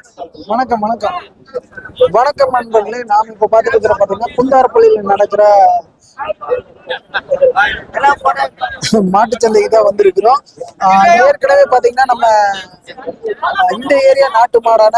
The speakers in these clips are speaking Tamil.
வணக்கம் வணக்கம் வணக்கம் நண்பர்களே. நாம் இப்ப பாத்துட்டு இருக்கிற பாத்தீங்கன்னா குந்தாரப்பள்ளியில் நடக்கிற மாட்டுச்சந்தைக்கு தான் வந்திருக்கிறோம். ஏற்கனவே பாத்தீங்கன்னா நம்ம இந்த ஏரியா நாட்டு மாடான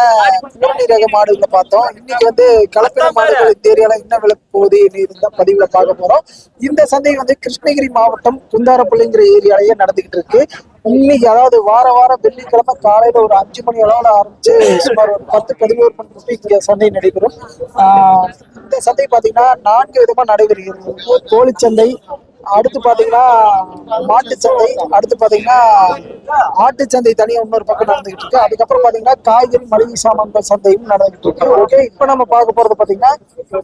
பூரணி ரக மாடுகளை பார்த்தோம். இன்னைக்கு வந்து கலப்பின மாடுகள் இந்த ஏரியால என்ன விலை போகுது இந்த பதிவுல பார்க்க போறோம். இந்த சந்தை வந்து கிருஷ்ணகிரி மாவட்டம் குந்தாரப்பள்ளிங்கிற ஏரியாலேயே நடந்துகிட்டு இருக்கு. இன்னைக்கு அதாவது வாரம் வெள்ளிக்கிழமை காலையில ஒரு 5 மணி அளவுல ஆரம்பிச்சு சுமார் ஒரு 10-11 மணி இங்க சந்தை நடைபெறும். இந்த சந்தை பாத்தீங்கன்னா 4 விதமா நடைபெறுகிறது. கோழிச்சந்தை, அடுத்து பாத்தீங்கன்னா மாட்டுச்சந்தை, அடுத்து பாத்தீங்கன்னா ஆட்டுச்சந்தை தனியா இன்னொரு பக்கம் நடந்துகிட்டு இருக்கு. அதுக்கப்புறம் பாத்தீங்கன்னா காய்கறி மளிகை சாமான்கள் சந்தையும் நடந்துகிட்டு இருக்கு. ஓகே, இப்ப நம்ம பார்க்க போறது பாத்தீங்கன்னா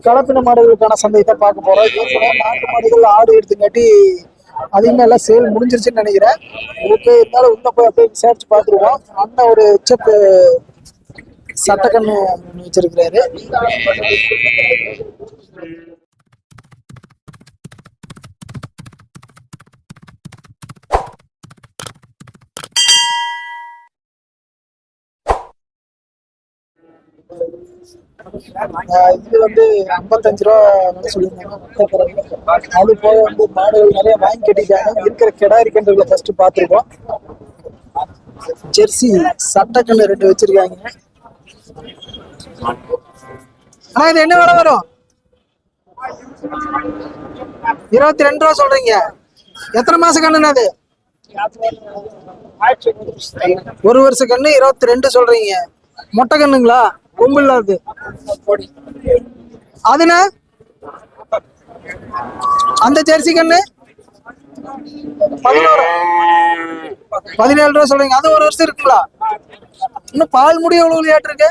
கலப்பின மாடுகளுக்கான சந்தை தான் பார்க்க போறோம். நாட்டு மாடுகள் ஆடு எடுத்துங்காட்டி அதிகமா எல்லாம் சேல் முடிஞ்சிருச்சுன்னு நினைக்கிறேன். ஓகே, இருந்தாலும் உள்ள போய் அப்படியே விசாரிச்சு பார்த்துருவோம். அண்ணன் ஒரு ஹெச்எப் சட்டக்கண்ணு வச்சிருக்கிறாரு. இது வந்து 55 ரூபா சொல்லியிருந்தாங்க. அது போக வந்து மாடுகள் நிறைய வாங்கி கட்டிட்டாங்க. இருக்கிற கிடாரி கன்றுகளை ஃபர்ஸ்ட் பார்த்துருக்கோம். ஜெர்சி சட்டக்கண்ணு 2 வச்சிருக்காங்க. ஆனா இது என்ன விலை வரும்? 22 ரூபா சொல்றீங்க. எத்தனை மாசம் கண்ணுன்னு அது? 1 வருஷ கண்ணு 22 சொல்றீங்க. மொட்டை கண்ணுங்களா? கொம்பு இல்லாது அதுனா அந்த ஜெர்சி கண்ணு 17 ரூபா சொல்றீங்க. அது 1 வருஷம் இருக்குங்களா? இன்னும் பால் முடி எவ்வளவு விளையாட்டு இருக்கு?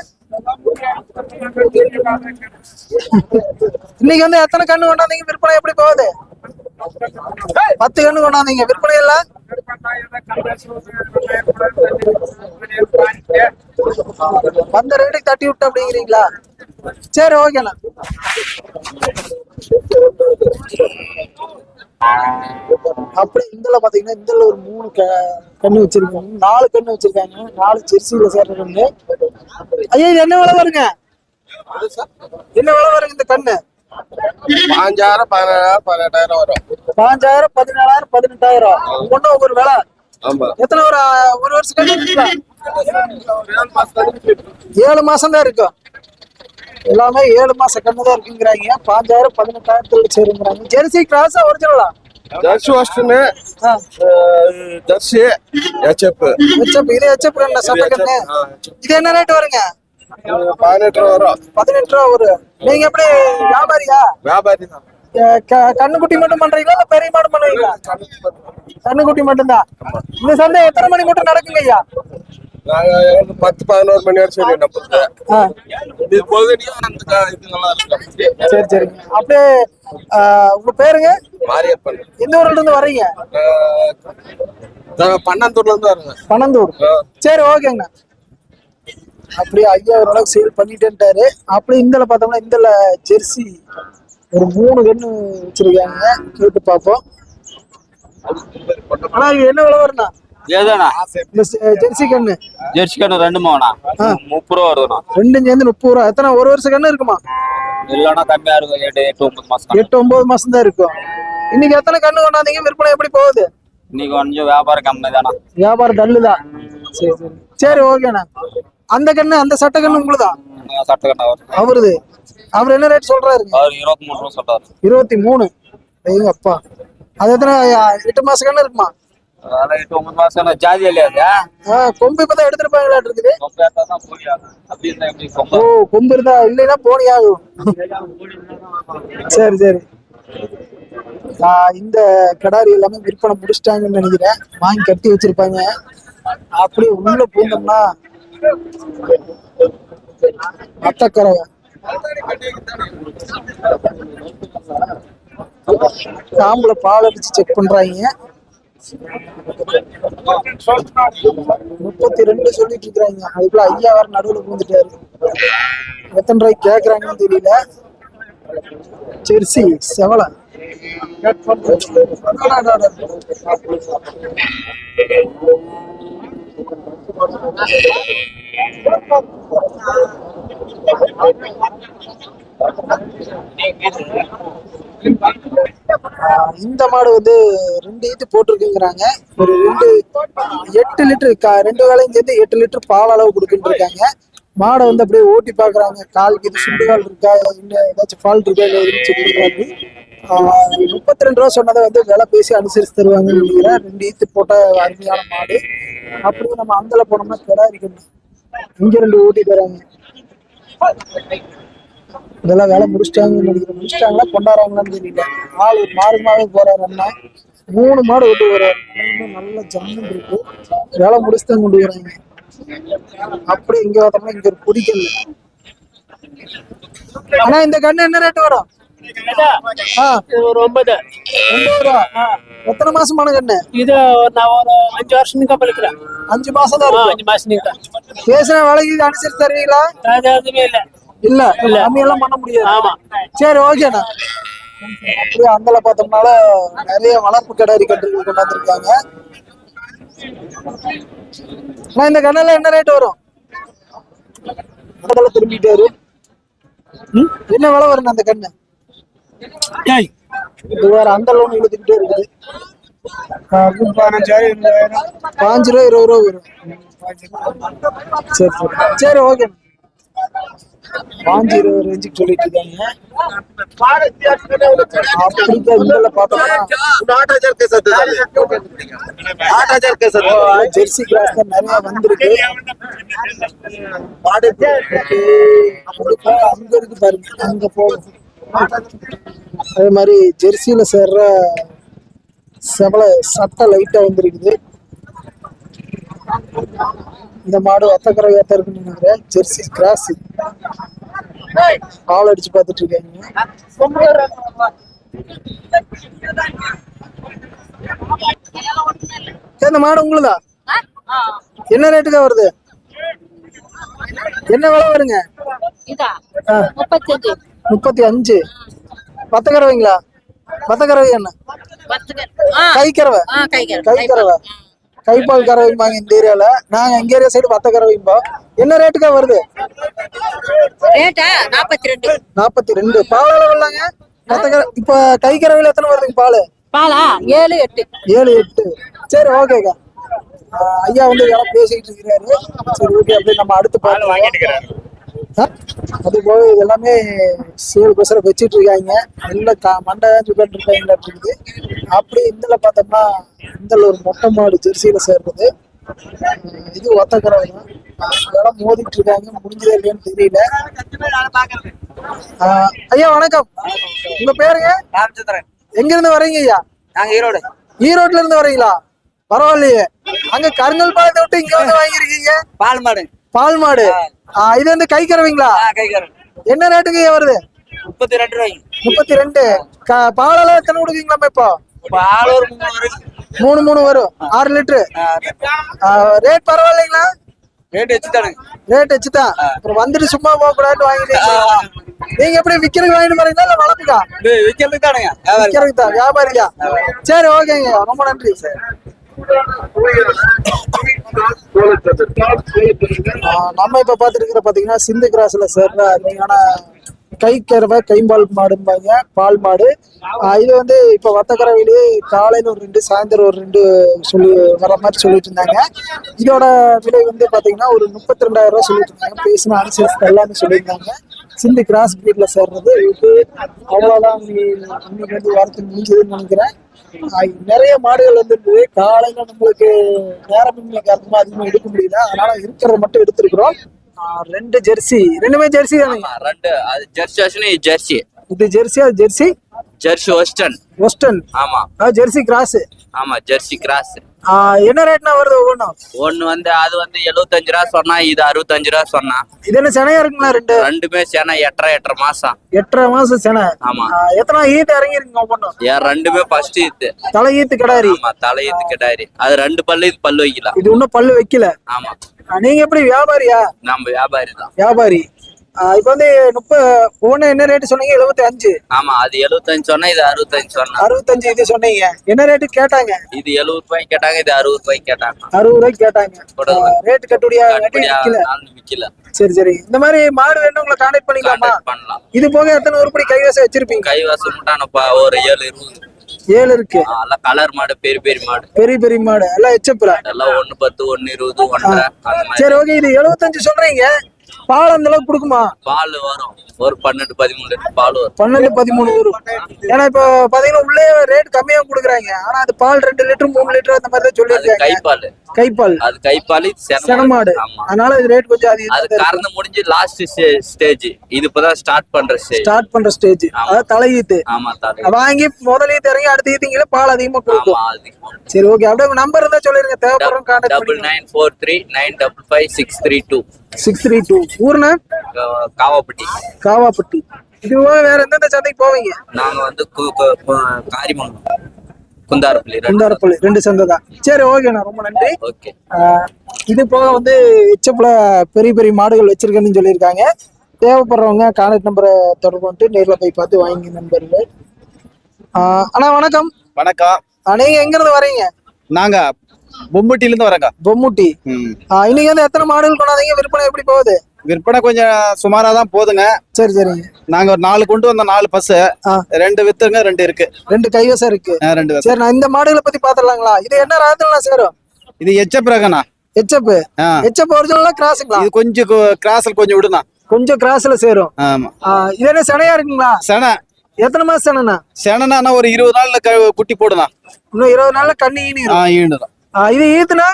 இன்னைக்கு வந்து எத்தனை கண்ணு கொண்டாந்தீங்க? விற்பனை எப்படி போகுது? 10 கண்ணு கொண்டாந்தீங்க. விற்பனை எல்லாம் வந்த ரேட்டுக்கு தட்டி விட்டு அப்படிங்கிறீங்களா? சரி, ஓகேண்ணா. அப்படி இதுல பாத்தீங்கன்னா இதுல ஒரு 3 கண்ணு வச்சிருக்காங்க. 4 கண்ணு வச்சிருக்காங்க. 4 ஜெர்சியில சேர்ற கண்ணு. ஐயா, இது என்ன விலை வருங்க? என்ன விலை வருங்க இந்த கண்ணு? 5000, 17,000, 18,000 வரும். 5000, 17,000, 18,000 ஒன்னும் ஒவ்வொரு விலை. எத்தனை ஒரு வருஷம் கண்ணு இருக்குங்களா? 7 மாசம் தான் இருக்கும். எல்லாமே 7 மாச கண்ணு தான் இருக்குங்கிறாங்க. 5000, 18,000 சேருங்கிறாங்க. ஜெர்சி கிராஸா ஒரிஜினலா? ஜெர்சி வாஸ்டர்னு, ஜெர்சி ஹெச்எப். இது ஹெச்எப் கண்ணு, சட்ட கண்ணு. இது என்ன ரேட் வருங்க? 18 ரூபா வரும். 18 ரூபா வரும். நீங்க எப்படி வியாபாரியா? வியாபாரி தான். கண்ணுக்குட்டி மட்டும் பண்றீங்களா இல்ல பெரிய மாடு பண்ணுவீங்களா? கண்ணுக்குட்டி மட்டும்தான். இந்த சந்தை எத்தனை மணி மட்டும் நடக்குங்க ஐயா? 10-11 மணி வரை சரி. சரி சரிங்க. அப்படியே உங்க பேருங்க? மாரியப்பன். எந்த ஊர்ல இருந்து வர்றீங்க? பன்னந்தூர்ல இருந்து வரேங்க. பன்னந்தூர். சரி, ஓகேங்கண்ணா. அப்படியே ஐயா ஓரளவுக்கு சேல் பண்ணிட்டேன்ட்டாரு. அப்படி இந்தல பார்த்தோம்னா இந்தல ஜெர்சி ஒரு 3 கண்ணு வச்சிருக்காங்க. கேட்டு பார்ப்போம். ஆனா இது என்ன விலை வரும்னா? ஜெர்சி கண்ணு 2 மாவனா 30 ரூபா வருதுண்ணா. 2 சேர்ந்து 30 ரூபா. எத்தனை ஒரு வருஷம் கண்ணு இருக்குமா? இல்லைன்னா கம்மியா இருக்கும். 8-9 மாசம். 8-9 மாசம் தான் இருக்கும். இன்னைக்கு எத்தனை கண்ணு கொண்டாந்தீங்க? விற்பனை எப்படி போகுது? இன்னைக்கு கொஞ்சம் வியாபாரம் கம்மி தானா. வியாபாரம் டல்லுதான். சரி சரி சரி, ஓகேண்ணா. அந்த கண்ணு, அந்த சட்ட கண்ணு உங்களுதான்? சட்ட கண்ணு அவருது. அவர் என்ன ரேட் சொல்றாரு? 23 ரூபா சொல்றாரு. 23. ஐயோ அப்பா, அது எத்தனை 8 மாசம் கண்ணு இருக்குமா? 8-9 மாசம். ஜாதி இல்லையா? கொம்பு இப்பதான் எடுத்துருப்பாங்களா இருக்குது? ஓ, கொம்பு இருந்தா இல்லைன்னா போனி ஆகும். சரி சரி. இந்த கடாரி எல்லாமே விற்பனை முடிச்சிட்டாங்கன்னு நினைக்கிறேன். வாங்கி கட்டி வச்சிருப்பாங்க. அப்படியே உள்ள பூந்தோம்னா அத்தக்கரை காம்புல பால் அடிச்சு செக் பண்றாங்க. 32 சொல்லிட்டு இருக்கிறாங்க. அதுக்குள்ள ஐயா வேற நடுவில் பூந்துட்டாரு. எத்தனை ரூபாய்க்கு கேக்குறாங்கன்னு தெரியல. ஜெர்சி செவலை இந்த மாடு வந்து 2 ஈத்து போட்டிருக்குங்கிறாங்க. ஒரு 8 லிட்டர் 2 வேளையும் சேர்த்து 8 லிட்டர் பால் அளவு கொடுத்துட்டு இருக்காங்க. மாடை வந்து அப்படியே ஓட்டி பாக்குறாங்க. காலுக்கு இது சுண்டுகால் இருக்கா, இன்னும் ஏதாச்சும் ஃபால்ட் இருக்கா இல்லைன்னு சொல்லிருக்காங்க. 32 ரூபா சொன்னதை வந்து விலை பேசி அனுசரிச்சு தருவாங்கன்னு நினைக்கிறேன். 2 ஈத்து போட்ட அருமையான மாடு. அப்படியே நம்ம அந்தல போனோம்னா கிடா இருக்கணும். இங்க 2 ஓட்டிட்டு வராங்க. இதெல்லாம் வேலை முடிச்சிட்டாங்கன்னு நினைக்கிறேன். முடிச்சிட்டாங்களா கொண்டாடுறாங்களான்னு தெரியல. ஆள் ஒரு மாறுமாவே போறாரு அண்ணா. 3 மாடு கொண்டு வர்றாரு. 3 நல்ல ஜம்முன்னு இருக்கு. வேலை முடிச்சுதான் கொண்டு வராங்க. அப்படி இங்க பார்த்தோம்னா இங்க ஒரு குடிக்கல். ஆனா இந்த கண்ணு என்ன ரேட் வரும்? ஒரு 9 ரூபா. எத்தனை மாசமான கண்ணு இது? நான் ஒரு 5 வருஷம் பழுக்கிறேன். 5 மாசம் தான் இருக்கும். 5 மாசம் பேசுன வேலைக்கு அனுசரிச்சு தருவீங்களா? எதுவுமே இல்ல. இல்ல கம்மியெல்லாம் பண்ண முடியாது. ஆமா, சரி, ஓகேண்ணா. அப்படியே அந்தல பார்த்தோம்னால நிறைய வளர்ப்பு கிடாரி கட்டுகள் கொண்டாந்துருக்காங்க. ஆனா இந்த கண்ணெல்லாம் என்ன ரேட் வரும்? திரும்பிட்டாரு. என்ன விலை வரும் அந்த கண்ணு? இது வேற அந்த லோன் இழுத்துக்கிட்டே இருக்குது. 15,000 5 ரூபா 20 ரூபா வரும். சரி சரி சரி, ஓகே. 5 20 ரேஞ்சுக்கு சொல்லிட்டு இருக்காங்க. அப்படிக்கா இதுல பார்த்தோம்னா ஜெர்சி கிராஸ் தான் நிறைய வந்திருக்கு. அங்க இருக்கு பாருங்க, அங்க போகும். அதே மாதிரி ஜெர்சியில சேர்ற செவல சட்டை லைட்டா வந்திருக்குது. இந்த மாடு ஒத்தக்கரை ஏத்த இருக்குன்னு நினைக்கிறேன். ஜெர்சி கிராஸ் கால் அடிச்சு பார்த்துட்டு இருக்காங்க. இந்த மாடு உங்களுதா? என்ன ரேட்டுக்கா வருது? என்ன விலை வருங்க? 35. பத்தக்கரவைங்களா? பத்தக்கரவை என்ன? கைக்கரவை. கைக்கரவை கைப்பால் கறவைம்பாங்க இந்த ஏரியால. நாங்க எங்க ஏரியா சைடு பத்தக்கரவைம்பா. என்ன ரேட்டுக்கா வருது? 42. பால் அளவு இல்லைங்க. இப்ப கைக்கரவையில எத்தனை வருதுங்க பால்? பாலா 7 8. சரி, ஓகேக்கா. ஐயா வந்து இதெல்லாம் பேசிக்கிட்டு இருக்கிறாரு. சரி, ஓகே. அப்படியே நம்ம அடுத்து பார்க்கலாம். அது போக இது எல்லாமே சேல் பசர வச்சிட்டு இருக்காங்க. எல்லாம் மண்டை சுட்டு இருக்காங்க. அப்படி இதுல பார்த்தோம்னா இந்த ஒரு மொட்டை மாடு ஜெர்சியில சேர்றது. இது ஒத்தக்கரவை தான். இதெல்லாம் மோதிட்டு இருக்காங்க. முடிஞ்சதே இல்லையான்னு தெரியல. ஐயா வணக்கம். உங்க பேருங்க? ராமச்சந்திரன். எங்க இருந்து வரீங்க ஐயா? நாங்க ஈரோடு. ஈரோட்ல இருந்து வரீங்களா? பரவாயில்லையே. அங்க கருங்கல் பாலத்தை விட்டு இங்க வந்து வாங்கிருக்கீங்க. பால் மாடு. பால் மாடு. இது வந்து கை கறவைங்களா? என்ன ரேட்டுக்கு வருது? 32 ரூபாய். 32. பாலெல்லாம் எத்தனை கொடுக்குறீங்களா இப்போ? பால் ஒரு 3 வரும். 6 லிட்டரு. ரேட் பரவாயில்லைங்களா? ரேட் வச்சுதானுங்க. ரேட் வச்சுதான். அப்புறம் வந்துட்டு சும்மா போக கூடாதுன்னு வாங்கிட்டீங்க. நீங்க எப்படி விக்கிறதுக்கு வாங்கிட்டு போறீங்களா இல்ல வளர்ப்புக்கா? விக்கிறதுக்கு தானுங்க. விக்கிறதுக்கு தான். வியாபாரியா? சரி, ஓகேங்க. ரொம்ப நன்றி சார். நம்ம இப்ப பாத்துருக்கிற பாத்தீங்கன்னா சிந்து கிராஸ்ல சேர்ற அருமையான கைக்கறவை கைம்பால் மாடும்பாங்க. பால் மாடு. இது வந்து இப்ப வத்தக்கரவையிலேயே காலையில ஒரு 2 சாயந்தரம் ஒரு 2 சொல்லி வர மாதிரி சொல்லிட்டு இருந்தாங்க. இதோட விலை வந்து பாத்தீங்கன்னா ஒரு 32,000 ரூபாய் சொல்லிட்டு இருந்தாங்க. பேசின அனுசரிச்சு எல்லாமே சொல்லியிருந்தாங்க. சிந்து கிராஸ் பிரீட்ல சேர்றது அவ்வளவுதான். இன்னைக்கு வந்து வாரத்துக்கு முடிஞ்சதுன்னு நினைக்கிறேன். நிறைய மாடுகள் வந்து காலையில நம்மளுக்கு நேரமின்மை காரணமா அதிகமா எடுக்க முடியல. அதனால இருக்கிறத மட்டும் எடுத்திருக்கிறோம். 2 ஜெர்சி. ரெண்டுமே ஜெர்சி தானே? அது ஜெர்சி. ஜெர்சி இது ஜெர்சியா? Jersey western. ஆமா, ஜெர்சி கிராஸ். ஆமா, ஜெர்சி கிராஸ். என்ன ரேட்னா வருது ஒவ்வொன்றும்? ஒண்ணு வந்து அது வந்து 75 ரூபா சொன்னா, இது 65 ரூபா சொன்னா. இது என்ன செனையா இருக்குங்களா? ரெண்டுமே செனை. 8.5 மாசம். 8.5 மாசம் செனை. ஆமா. எத்தனை ஈத்து இறங்கி இருக்குங்க ஒவ்வொன்றும்? ரெண்டுமே ஃபர்ஸ்ட் ஈத்து. தலை ஈத்து கிடாரி. ஆமா, தலை ஈத்து கிடாரி. அது 2 பல்லு, இது பல்லு வைக்கலாம். இது இன்னும் பல்லு வைக்கல. ஆமா. நீங்க எப்படி வியாபாரியா? நம்ம வியாபாரி தான். வியாபாரி. இப்போ வந்து 30 ஒண்ணு என்ன ரேட் சொன்னீங்க? 75. ஆமா, அது 75 சொன்னா, இது 65 சொன்னா. 65 இது சொன்னீங்க. என்ன ரேட்டு கேட்டாங்க? இது 70 ரூபாய்க்கு கேட்டாங்க, இது 60 ரூபாய்க்கு கேட்டாங்க. 60 ரூபாய்க்கு கேட்டாங்க. ரேட் கட்டுடியா விக்கல. சரி. இந்த மாதிரி மாடு வேணும் உங்களை கான்டாக்ட் பண்ணிக்கலாமா? பண்ணலாம். இது போக எத்தனை உருப்படி கைவசம் வச்சிருப்பீங்க? கைவாசம் முட்டானப்பா ஒரு 7-20. 7 இருக்கு. எல்லாம் கலர் மாடு, பெரிய மாடு. பெரிய மாடு எல்லாம் எச்சப்புல. எல்லாம் 110, 120, 1.5 அந்த மாதிரி. சரி, ஓகே. இது 75 சொல்றீங்க. பால் அந்த அளவுக்கு கொடுக்குமா? பால் வரும், ஒரு 12-13 லிட்டர் பால் வரும். 12-13 வரும். ஏன்னா இப்போ பாத்தீங்கன்னா உள்ளே ரேட் கம்மியா கொடுக்குறாங்க. ஆனா அது பால் 2 லிட்டர் 3 லிட்டர் அந்த மாதிரி தான் சொல்லிருக்காங்க. கைப்பால் அது கைப்பால் செனமாடு. அதனால இது ரேட் கொஞ்சம் அதிகம். அது கறந்து முடிஞ்சு லாஸ்ட் ஸ்டேஜ். இது இப்பதான் ஸ்டார்ட் பண்ற ஸ்டேஜ். அதாவது தலையீத்து. ஆமா, வாங்கி முதல்ல இறங்கி அடுத்த ஈத்தீங்களே பால் அதிகமா கொடுக்கும். சரி, ஓகே. அப்படியே உங்க நம்பர் இருந்தா சொல்லிருங்க. தேவைப்படுறோம் கான்டாக்ட் பண்ணுங்க. 9943932632. 632. ஊர்னா காவாப்பட்டி. இது வேற எந்தெந்த சந்தைக்கு போவீங்க? நாங்க வந்து காரிமங்கலம், குந்தாரப்பள்ளி 2 சந்தை தான். சரி, ஓகேண்ணா, ரொம்ப நன்றி. ஓகே. இது போக வந்து எச்சப்புல பெரிய மாடுகள் வச்சிருக்கேன்னு சொல்லியிருக்காங்க. தேவைப்படுறவங்க கான்டாக்ட் நம்பரை தொடர்பு பண்ணிட்டு நேரில் போய் பார்த்து வாங்கி நண்பர்கள். அண்ணா வணக்கம். வணக்கம். நீங்க எங்க இருந்து வரீங்க? நாங்க பொம்முட்டில இருந்து வரேங்க. பொம்முட்டி. இன்னைக்கு வந்து எத்தனை மாடுகள் கொண்டாதீங்க? விற்பனை எப்படி போகுது? விற்பனை கொஞ்சம் சுமாரா தான் போதுங்க. சரிங்க. நாங்க ஒரு 4 கொண்டு வந்த 4 பஸ், 2 வித்துங்க, 2 இருக்கு. 2 கைவசம் இருக்கு. 2 சரி, நான் இந்த மாடுகளை பத்தி பாத்துடலாங்களா? இது என்ன ராத்துல சேரும்? இது எச்சப் ரகண்ணா. எச்சப் ஒரிஜினலா கிராஸுங்களா? இது கொஞ்சம் கிராஸ்ல கொஞ்சம் விடுனா. கொஞ்சம் கிராஸ்ல சேரும். ஆமா. இது என்ன செனையா இருக்குங்களா? செனை. எத்தனை மாசம் செனைனா? செனைனா ஒரு 20 நாள்ல குட்டி போடுனா. இன்னும் 20 நாள்ல கண்ணி ஈனுடும். இது ஈத்துனா?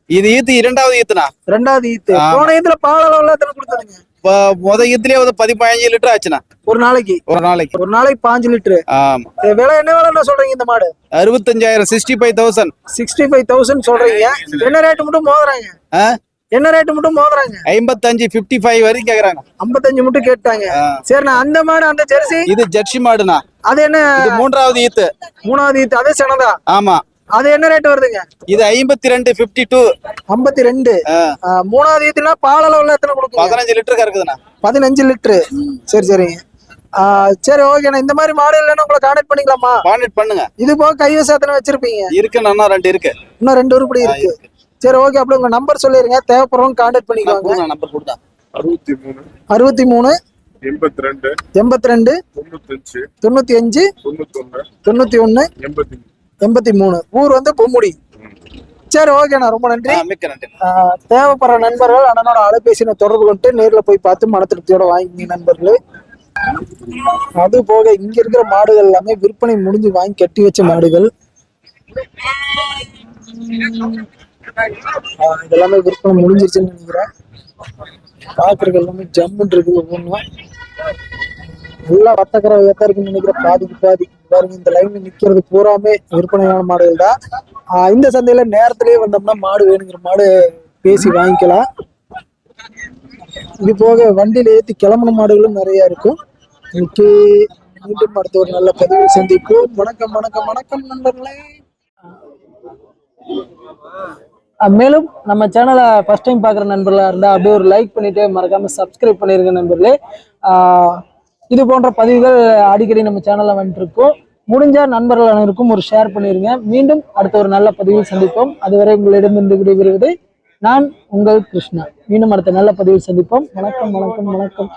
இது ஈத்து 2வது ஈத்துனா. 2வது ஈத்து. போன ஈத்துல பால் அளவுல எத்தனை கொடுத்தீங்க? முத ஈத்துலயே 15 லிட்டர் ஆச்சுனா. ஒரு நாளைக்கு 5 லிட்டர். ஆமா. விலை என்ன விலை சொல்றீங்க இந்த மாடு? 65,000. 65,000 சொல்றீங்க. என்ன ரேட் மட்டும் மோதுறாங்க? 55, 55 வரைக்கும் கேக்குறாங்க. 55 மட்டும் கேட்டாங்க. சரி, நான் அந்த மாடு, அந்த ஜெர்சி. இது ஜெர்சி மாடுனா. அது என்ன? 3வது ஈத்து. அதே செனதா? ஆமா. அது என்ன ரேட் வருதுங்க? இது 52, 52. 52. 3வது ஈத்துனா பால் அளவுல எத்தனை கொடுக்கும்? 15 லிட்டர் கறக்குதுண்ணா. 15 லிட்டர். சரிங்க. சரி, ஓகேண்ணா. இந்த மாதிரி மாடு இல்லைன்னா உங்களை கான்டாக்ட் பண்ணிக்கலாமா? கான்டாக்ட் பண்ணுங்க. இது போக கைவசம் எத்தனை வச்சிருப்பீங்க? இருக்குண்ணா, 2 இருக்கு. இன்னும் 2 உருப்படி இருக்கு. சரி, ஓகே. அப்படி உங்க நம்பர் சொல்லிருங்க. தேவைப்படுறவங்க கான்டாக்ட் பண்ணிக்கோங்க. நம்பர் கொடுத்தா 63 82 82 95 91 83. ஊர் வந்து பொம்முடி. சரி, ஓகேண்ணா, ரொம்ப நன்றி. மிக்க நன்றி. தேவைப்படுற நண்பர்கள் அண்ணனோட அலைபேசியை தொடர்பு கொண்டு நேரில் போய் பார்த்து மன திருப்தியோட வாங்கிங்க நண்பர்களே. அது போக இங்க இருக்கிற மாடுகள் எல்லாமே விற்பனை முடிஞ்சு வாங்கி கட்டி வச்ச மாடுகள். இதெல்லாமே விற்பனை முடிஞ்சிருச்சுன்னு நினைக்கிறேன். பாக்குறது எல்லாமே ஜம்முன்னு இருக்கு. ஒவ்வொன்றும் நல்லா வத்தக்கரை இருக்குன்னு நினைக்கிறேன். பாதிக்கு பாருங்க. இந்த லைன்ல நிக்கிறது பூராமே விற்பனையான மாடுகள் தான். இந்த சந்தையில நேரத்திலேயே வந்தோம்னா மாடு வேணுங்கிற மாடு பேசி வாங்கிக்கலாம். இது போக வண்டியில ஏற்றி கிளம்புன மாடுகளும் நிறைய இருக்கும். இன்னைக்கு மீண்டும் அடுத்த ஒரு நல்ல பதிவு சந்திப்போம். வணக்கம் நண்பர்களே. மேலும் நம்ம சேனலை ஃபர்ஸ்ட் டைம் பார்க்குற நண்பர்களாக இருந்தால் அப்படியே ஒரு லைக் பண்ணிட்டு மறக்காம சப்ஸ்கிரைப் பண்ணிருங்க நண்பர்களே. இது போன்ற பதிவுகள் அடிக்கடி நம்ம சேனல்ல வந்துட்டு இருக்கோம். முடிஞ்ச நண்பர்கள் அனைவருக்கும் ஒரு ஷேர் பண்ணிருங்க. மீண்டும் அடுத்த ஒரு நல்ல பதிவில் சந்திப்போம். அதுவரை உங்களிடமிருந்து விடைபெறுவது நான் உங்கள் கிருஷ்ணா. மீண்டும் அடுத்த நல்ல பதிவில் சந்திப்போம். வணக்கம்.